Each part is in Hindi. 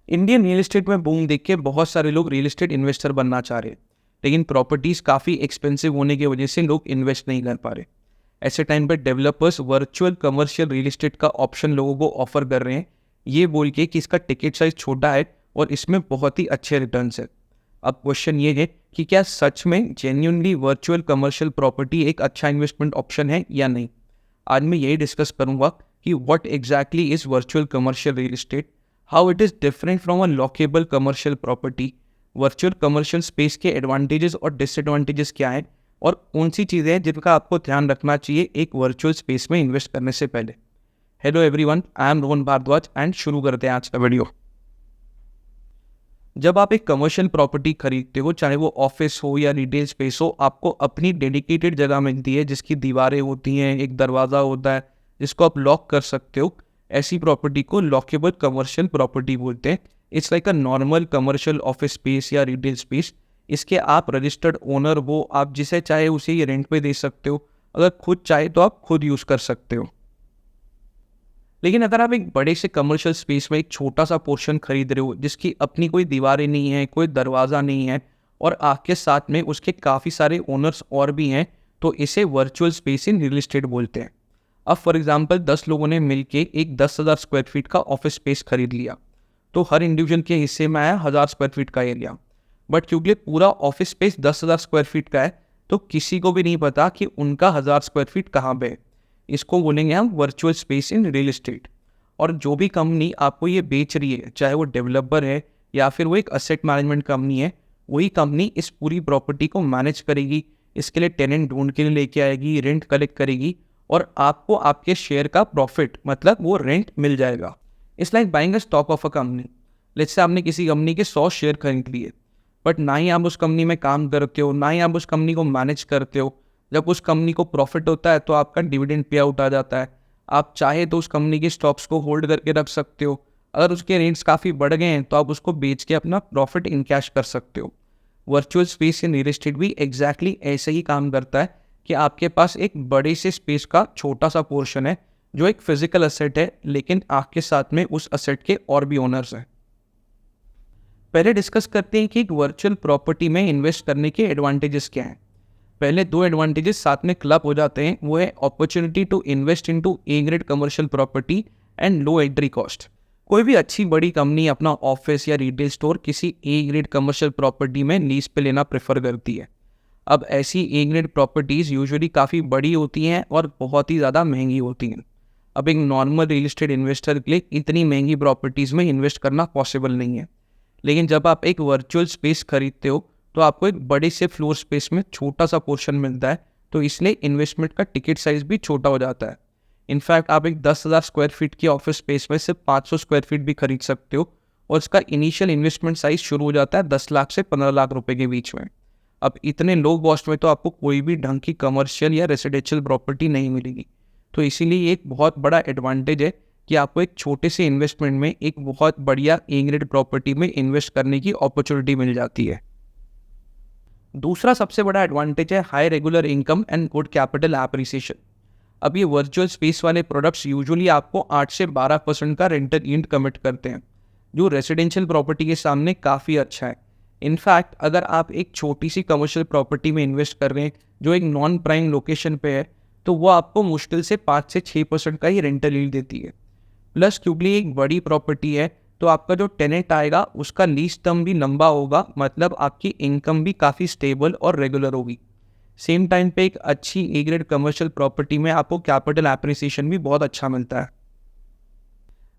इंडियन रियल एस्टेट में बूम देख के बहुत सारे लोग रियल एस्टेट इन्वेस्टर बनना चाह रहे हैं, लेकिन प्रॉपर्टीज काफ़ी एक्सपेंसिव होने की वजह से लोग इन्वेस्ट नहीं कर पा रहे। ऐसे टाइम पर developers virtual commercial real estate का ऑप्शन लोगों को ऑफर कर रहे हैं, ये बोल के कि इसका टिकट साइज छोटा है और इसमें बहुत ही अच्छे रिटर्न्स है। अब क्वेश्चन ये है कि क्या सच में जेन्युइनली वर्चुअल कमर्शियल प्रॉपर्टी एक अच्छा इन्वेस्टमेंट ऑप्शन है या नहीं। आज मैं यही डिस्कस करूंगा कि what exactly is virtual commercial real estate, how it is different from a lockable commercial property, virtual commercial space के एडवांटेजेस और डिसएडवांटेजेस क्या हैं, और कौन सी चीज़ें हैं जिनका आपको ध्यान रखना चाहिए एक वर्चुअल स्पेस में इन्वेस्ट करने से पहले। Hello everyone, I am Rohan Bhardwaj and शुरू करते हैं आज का वीडियो। जब आप एक कमर्शियल प्रॉपर्टी खरीदते हो, चाहे वो ऑफिस हो या रिटेल स्पेस हो, आपको अपनी डेडिकेटेड जगह मिलती है जिसकी दीवारें होती हैं, एक दरवाज़ा होता है जिसको आप लॉक कर सकते हो। ऐसी प्रॉपर्टी को लॉकेबल कमर्शियल प्रॉपर्टी बोलते हैं। It's like a normal commercial office space या रिटेल स्पेस। इसके आप रजिस्टर्ड ओनर हो, आप जिसे चाहे उसे ये रेंट पे दे सकते हो, अगर खुद चाहे तो आप खुद यूज़ कर सकते हो। लेकिन अगर आप एक बड़े से कमर्शियल स्पेस में एक छोटा सा पोर्शन खरीद रहे हो जिसकी अपनी कोई दीवारें नहीं है, कोई दरवाज़ा नहीं है, और आपके साथ में उसके काफ़ी सारे ओनर्स और भी हैं, तो इसे virtual space in real estate बोलते हैं। अब फॉर एग्जांपल 10 लोगों ने मिलके एक 10,000 स्क्वायर फीट का ऑफिस स्पेस खरीद लिया, तो हर इंडिविजुअल के हिस्से में आया 1000 स्क्वायर फीट का एरिया। बट क्योंकि पूरा ऑफिस स्पेस 10,000 स्क्वायर फीट का है, तो किसी को भी नहीं पता कि उनका 1000 स्क्वायर फीट कहाँ पे है। इसको बोलेंगे हम virtual space in real estate. और जो भी कंपनी आपको ये बेच रही है, चाहे वो डेवलपर है या फिर वो एक असेट मैनेजमेंट कंपनी है, वही कंपनी इस पूरी प्रॉपर्टी को मैनेज करेगी, इसके लिए टेनेंट ढूंढ के लेके आएगी, रेंट कलेक्ट करेगी, और आपको आपके शेयर का प्रॉफिट मतलब वो रेंट मिल जाएगा। It's like buying a stock of a company. Let's say आपने किसी कंपनी के 100 शेयर खरीद लिए, बट ना ही आप उस कंपनी में काम करते हो, ना ही आप उस कंपनी को मैनेज करते हो। जब उस कंपनी को प्रॉफिट होता है तो आपका डिविडेंड पे आउट आ जाता है। आप चाहे तो उस कंपनी के स्टॉक्स को होल्ड करके रख सकते हो, अगर उसके रेट्स काफ़ी बढ़ गए हैं तो आप उसको बेच के अपना प्रॉफिट इनकैश कर सकते हो। Virtual space in real estate भी एग्जैक्टली ऐसे ही काम करता है कि आपके पास एक बड़े से स्पेस का छोटा सा पोर्शन है जो एक फिजिकल असेट है, लेकिन आपके साथ में उस असेट के और भी ओनर्स हैं। पहले डिस्कस करते हैं कि एक वर्चुअल प्रॉपर्टी में इन्वेस्ट करने के एडवांटेजेस क्या हैं। पहले दो एडवांटेजेस साथ में क्लब हो जाते हैं, वो है opportunity to invest into a grade commercial property and low entry cost. कोई भी अच्छी बड़ी कंपनी अपना ऑफिस या रिटेल स्टोर किसी ए ग्रेड कमर्शियल प्रॉपर्टी में लीज पे लेना प्रेफर करती है। अब ऐसी ए ग्रेड प्रॉपर्टीज़ यूजुअली काफ़ी बड़ी होती हैं और बहुत ही ज़्यादा महंगी होती हैं। अब एक नॉर्मल रियल एस्टेट इन्वेस्टर के लिए इतनी महंगी प्रॉपर्टीज़ में इन्वेस्ट करना पॉसिबल नहीं है। लेकिन जब आप एक वर्चुअल स्पेस खरीदते हो तो आपको एक बड़े से फ्लोर स्पेस में छोटा सा पोर्शन मिलता है, तो इसलिए इन्वेस्टमेंट का टिकट साइज भी छोटा हो जाता है। इनफैक्ट आप एक 10,000 स्क्वायर फीट की ऑफिस स्पेस में सिर्फ 500 स्क्वायर फीट भी खरीद सकते हो, और इसका इनिशियल इन्वेस्टमेंट साइज शुरू हो जाता है 10 लाख से 15 लाख रुपए के बीच में। अब इतने लो कॉस्ट में तो आपको कोई भी ढंग की कमर्शियल या रेसिडेंशियल प्रॉपर्टी नहीं मिलेगी, तो इसीलिए एक बहुत बड़ा एडवांटेज है कि आपको एक छोटे से इन्वेस्टमेंट में एक बहुत बढ़िया ए ग्रेड प्रॉपर्टी में इन्वेस्ट करने की अपॉर्चुनिटी मिल जाती है। दूसरा सबसे बड़ा एडवांटेज है high regular income and good capital appreciation. अब ये वर्चुअल स्पेस वाले प्रोडक्ट्स यूजुअली आपको 8 से 12% का रेंटल यील्ड कमिट करते हैं, जो रेसिडेंशियल प्रॉपर्टी के सामने काफ़ी अच्छा है। इनफैक्ट अगर आप एक छोटी सी कमर्शियल प्रॉपर्टी में इन्वेस्ट कर रहे हैं जो एक नॉन प्राइम लोकेशन पे है, तो वो आपको मुश्किल से 5 से 6% का ही रेंटल यील्ड देती है। प्लस क्योंकि एक बड़ी प्रॉपर्टी है, तो आपका जो टेनेंट आएगा उसका लीज टर्म भी लंबा होगा, मतलब आपकी इनकम भी काफ़ी स्टेबल और रेगुलर होगी। सेम टाइम पे एक अच्छी ए ग्रेड कमर्शियल प्रॉपर्टी में आपको कैपिटल एप्रिसिएशन भी बहुत अच्छा मिलता है।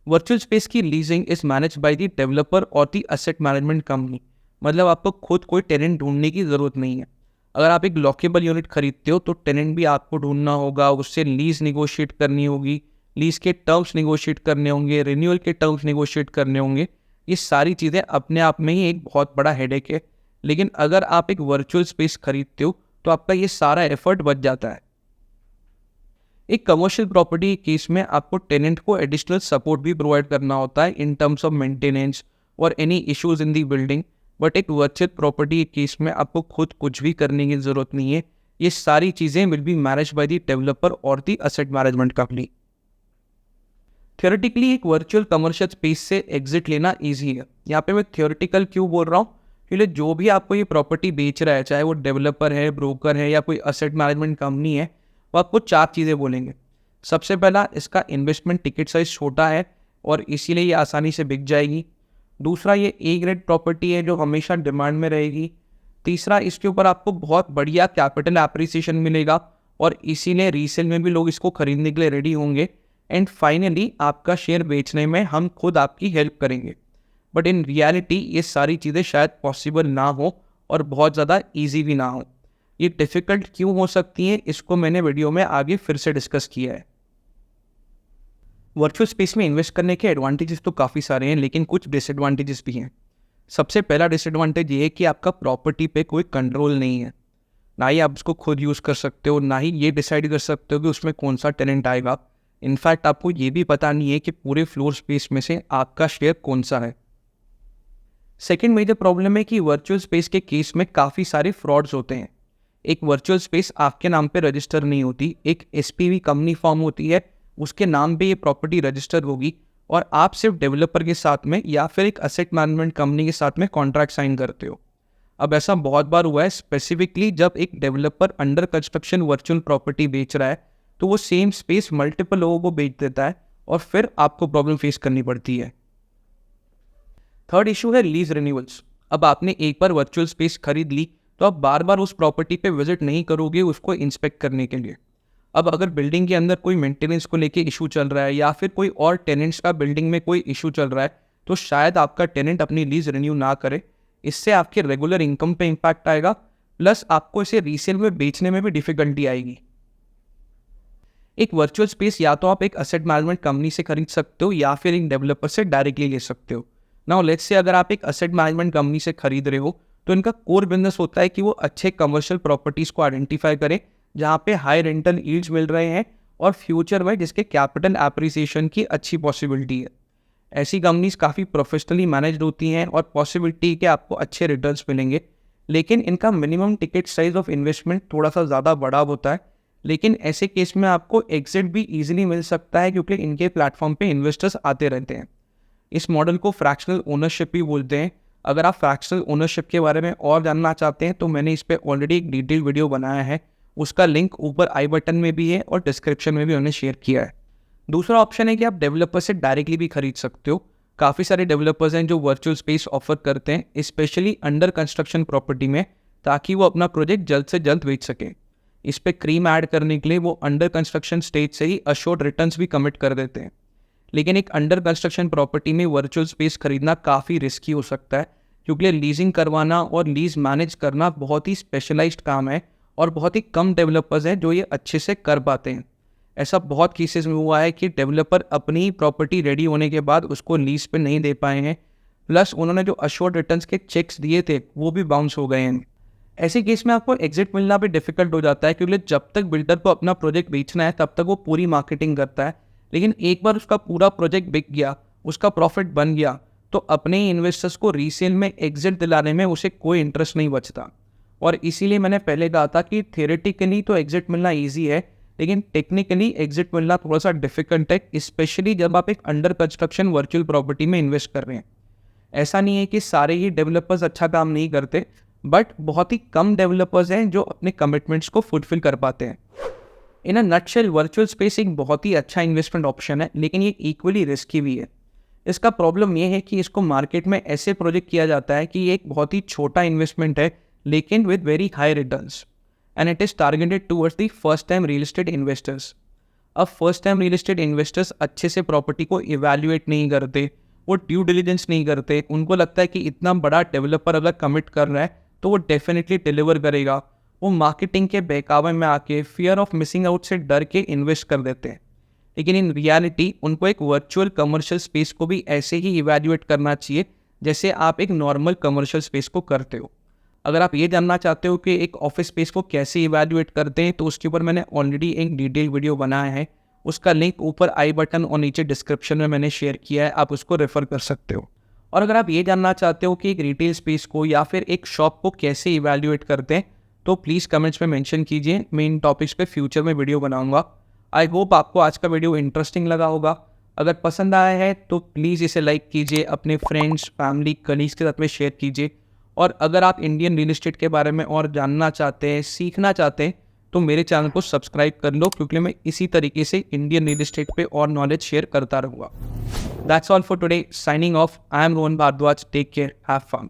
वर्चुअल स्पेस की leasing is manage by the developer और द असेट मैनेजमेंट कंपनी, मतलब आपको खुद कोई टेनेंट ढूंढने की ज़रूरत नहीं है। अगर आप एक लॉकेबल यूनिट खरीदते हो तो टेनेंट भी आपको ढूंढना होगा, उससे लीज निगोशिएट करनी होगी, लीज के टर्म्स निगोशिएट करने होंगे, रिन्यूअल के टर्म्स निगोशिएट करने होंगे। ये सारी चीज़ें अपने आप में ही एक बहुत बड़ा हेडेक है। लेकिन अगर आप एक वर्चुअल स्पेस खरीदते हो तो आपका ये सारा एफर्ट बच जाता है। एक कमर्शियल प्रॉपर्टी के केस में आपको टेनेंट को एडिशनल सपोर्ट भी प्रोवाइड करना होता है इन टर्म्स ऑफ मेंटेनेंस और any issues in the building. But एक वर्चुअल प्रॉपर्टी के केस में आपको खुद कुछ भी करने की ज़रूरत नहीं है। ये सारी चीज़ें will be manage by the developer और the asset management company. Theoretically एक वर्चुअल कमर्शियल स्पेस से एग्जिट लेना ईजी है। यहाँ पे मैं थियोरेटिकल क्यों बोल रहा हूँ, क्योंकि जो भी आपको ये प्रॉपर्टी बेच रहा है, चाहे वो डेवलपर है, ब्रोकर है या कोई असेट मैनेजमेंट कंपनी है, वो आपको 4 चीज़ें बोलेंगे। सबसे पहला, इसका इन्वेस्टमेंट टिकट साइज छोटा है और इसीलिए ये आसानी से बिक जाएगी। दूसरा, ये ए ग्रेड प्रॉपर्टी है जो हमेशा डिमांड में रहेगी। तीसरा, इसके ऊपर आपको बहुत बढ़िया कैपिटल एप्रिसिएशन मिलेगा और इसीलिए रीसेल में भी लोग इसको खरीदने के लिए रेडी होंगे। एंड फाइनली, आपका शेयर बेचने में हम खुद आपकी हेल्प करेंगे। बट इन रियलिटी ये सारी चीज़ें शायद पॉसिबल ना हो और बहुत ज़्यादा ईजी भी ना हो। ये डिफ़िकल्ट क्यों हो सकती हैं, इसको मैंने वीडियो में आगे फिर से डिस्कस किया है। वर्चुअल स्पेस में इन्वेस्ट करने के एडवांटेजेस तो काफ़ी सारे हैं, लेकिन कुछ डिसएडवांटेजेस भी हैं। सबसे पहला डिसएडवांटेज ये है कि आपका प्रॉपर्टी पे कोई कंट्रोल नहीं है। ना ही आप उसको खुद यूज़ कर सकते हो, ना ही ये डिसाइड कर सकते हो कि उसमें कौन सा टेनेंट आएगा। इनफैक्ट आपको ये भी पता नहीं है कि पूरे फ्लोर स्पेस में से आपका शेयर कौन सा है। सेकेंड मेजर प्रॉब्लम है कि वर्चुअल स्पेस के केस में काफ़ी सारे फ्रॉड्स होते हैं। एक वर्चुअल स्पेस आपके नाम पे रजिस्टर नहीं होती, एक एसपीवी कंपनी फॉर्म होती है, उसके नाम पे ये प्रॉपर्टी रजिस्टर होगी और आप सिर्फ डेवलपर के साथ में या फिर एक असेट मैनेजमेंट कंपनी के साथ में कॉन्ट्रैक्ट साइन करते हो। अब ऐसा बहुत बार हुआ है, स्पेसिफिकली जब एक developer under construction virtual property बेच रहा है तो वो सेम स्पेस मल्टीपल लोगों को बेच देता है और फिर आपको प्रॉब्लम फेस करनी पड़ती है। थर्ड इशू है लीज रिन्यूअल्स। अब आपने एक बार वर्चुअल स्पेस खरीद ली तो आप बार बार उस प्रॉपर्टी पे विजिट नहीं करोगे उसको इंस्पेक्ट करने के लिए। अब अगर बिल्डिंग के अंदर कोई मेंटेनेंस को लेके इशू चल रहा है या फिर कोई और टेनेंट्स का बिल्डिंग में कोई इशू चल रहा है तो शायद आपका टेनेंट अपनी लीज रिन्यू ना करे। इससे आपके रेगुलर इनकम पे इम्पैक्ट आएगा, प्लस आपको इसे रीसेल में बेचने में भी डिफिकल्टी आएगी। एक वर्चुअल स्पेस या तो आप एक असेट मैनेजमेंट कंपनी से खरीद सकते हो या फिर एक डेवलपर से डायरेक्टली ले सकते हो। नाउ लेट्स से अगर आप एक असेट मैनेजमेंट कंपनी से खरीद रहे हो तो इनका कोर बिजनेस होता है कि वो अच्छे कमर्शियल प्रॉपर्टीज़ को आइडेंटिफाई करें जहाँ पे हाई रेंटल यील्ड्स मिल रहे हैं और फ्यूचर में जिसके कैपिटल एप्रिसिएशन की अच्छी पॉसिबिलिटी है। ऐसी कंपनीज काफ़ी प्रोफेशनली मैनेज्ड होती हैं और पॉसिबिलिटी के आपको अच्छे रिटर्न्स मिलेंगे, लेकिन इनका minimum ticket size of investment थोड़ा सा ज़्यादा बड़ा होता है। लेकिन ऐसे केस में आपको एग्जिट भी ईजिली मिल सकता है क्योंकि इनके प्लेटफॉर्म पे इन्वेस्टर्स आते रहते हैं। इस मॉडल को फ्रैक्शनल ओनरशिप भी बोलते हैं। अगर आप फ्रैक्शनल ओनरशिप के बारे में और जानना चाहते हैं तो मैंने इस पर ऑलरेडी एक डिटेल वीडियो बनाया है, उसका लिंक ऊपर आई बटन में भी है और डिस्क्रिप्शन में भी उन्हें शेयर किया है। दूसरा ऑप्शन है कि आप डेवलपर से डायरेक्टली भी खरीद सकते हो। काफ़ी सारे डेवलपर्स हैं जो वर्चुअल स्पेस ऑफर करते हैं, स्पेशली अंडर कंस्ट्रक्शन प्रॉपर्टी में, ताकि वो अपना प्रोजेक्ट जल्द से जल्द बेच सकें। इस पर क्रीम ऐड करने के लिए वो अंडर कंस्ट्रक्शन स्टेज से ही अश्योर्ड रिटर्न्स भी कमिट कर देते हैं। लेकिन एक अंडर कंस्ट्रक्शन प्रॉपर्टी में वर्चुअल स्पेस खरीदना काफ़ी रिस्की हो सकता है क्योंकि लीजिंग करवाना और लीज मैनेज करना बहुत ही स्पेशलाइज्ड काम है और बहुत ही कम डेवलपर्स हैं जो ये अच्छे से कर पाते हैं। ऐसा बहुत केसेस में हुआ है कि डेवलपर अपनी प्रॉपर्टी रेडी होने के बाद उसको लीज पे नहीं दे पाए हैं, प्लस उन्होंने जो अश्योर्ड रिटर्न्स के चेक्स दिए थे वो भी बाउंस हो गए हैं। ऐसे केस में आपको एग्जिट मिलना भी डिफिकल्ट हो जाता है क्योंकि जब तक बिल्डर को अपना प्रोजेक्ट बेचना है तब तक वो पूरी मार्केटिंग करता है, लेकिन एक बार उसका पूरा प्रोजेक्ट बिक गया, उसका प्रॉफिट बन गया, तो अपने इन्वेस्टर्स को रीसेल में एग्जिट दिलाने में उसे कोई इंटरेस्ट नहीं बचता। और इसीलिए मैंने पहले कहा था कि थियोरेटिकली तो एग्जिट मिलना ईजी है, लेकिन टेक्निकली एग्जिट मिलना थोड़ा सा डिफिकल्ट है, स्पेशली जब आप एक अंडर कंस्ट्रक्शन वर्चुअल प्रॉपर्टी में इन्वेस्ट कर रहे हैं। ऐसा नहीं है कि सारे ही डेवलपर्स अच्छा काम नहीं करते, बट बहुत ही कम डेवलपर्स हैं जो अपने कमिटमेंट्स को फुलफिल कर पाते हैं। इन अ नटशेल वर्चुअल स्पेस एक बहुत ही अच्छा इन्वेस्टमेंट ऑप्शन है, लेकिन ये इक्वली रिस्की भी है। इसका प्रॉब्लम ये है कि इसको मार्केट में ऐसे प्रोजेक्ट किया जाता है कि ये एक बहुत ही छोटा इन्वेस्टमेंट है लेकिन with very high returns, and it is targeted towards the first time real estate investors. अब first time real estate investors अच्छे से प्रॉपर्टी को इवैल्यूएट नहीं करते, वो ड्यू डिलिजेंस नहीं करते। उनको लगता है कि इतना बड़ा डेवलपर अगर कमिट कर रहा है तो वो डेफिनेटली डिलीवर करेगा। वो मार्केटिंग के बहकावे में आके फियर ऑफ मिसिंग आउट से डर के इन्वेस्ट कर देते हैं, लेकिन इन रियलिटी उनको एक वर्चुअल कमर्शियल स्पेस को भी ऐसे ही इवैल्यूएट करना चाहिए जैसे आप एक नॉर्मल कमर्शियल स्पेस को करते हो। अगर आप ये जानना चाहते हो कि एक ऑफिस स्पेस को कैसे इवैल्यूएट करते हैं तो उसके ऊपर मैंने ऑलरेडी एक डिटेल वीडियो बनाया है, उसका लिंक ऊपर आई बटन और नीचे डिस्क्रिप्शन में मैंने शेयर किया है, आप उसको रेफर कर सकते हो। और अगर आप ये जानना चाहते हो कि एक रिटेल स्पेस को या फिर एक शॉप को कैसे इवैल्यूएट करते हैं तो प्लीज़ कमेंट्स में मेंशन कीजिए, मैं इन टॉपिक्स पे फ्यूचर में वीडियो बनाऊंगा। आई होप आपको आज का वीडियो इंटरेस्टिंग लगा होगा। अगर पसंद आया है तो प्लीज़ इसे लाइक कीजिए, अपने फ्रेंड्स, फैमिली, कलीग्स के साथ में शेयर कीजिए। और अगर आप इंडियन रियल एस्टेट के बारे में और जानना चाहते हैं, सीखना चाहते हैं, तो मेरे चैनल को सब्सक्राइब कर लो, क्योंकि मैं इसी तरीके से इंडियन रियल एस्टेट पे और नॉलेज शेयर करता रहूँगा। That's all for today, signing off. I am Rohan Bhardwaj, take care, have fun.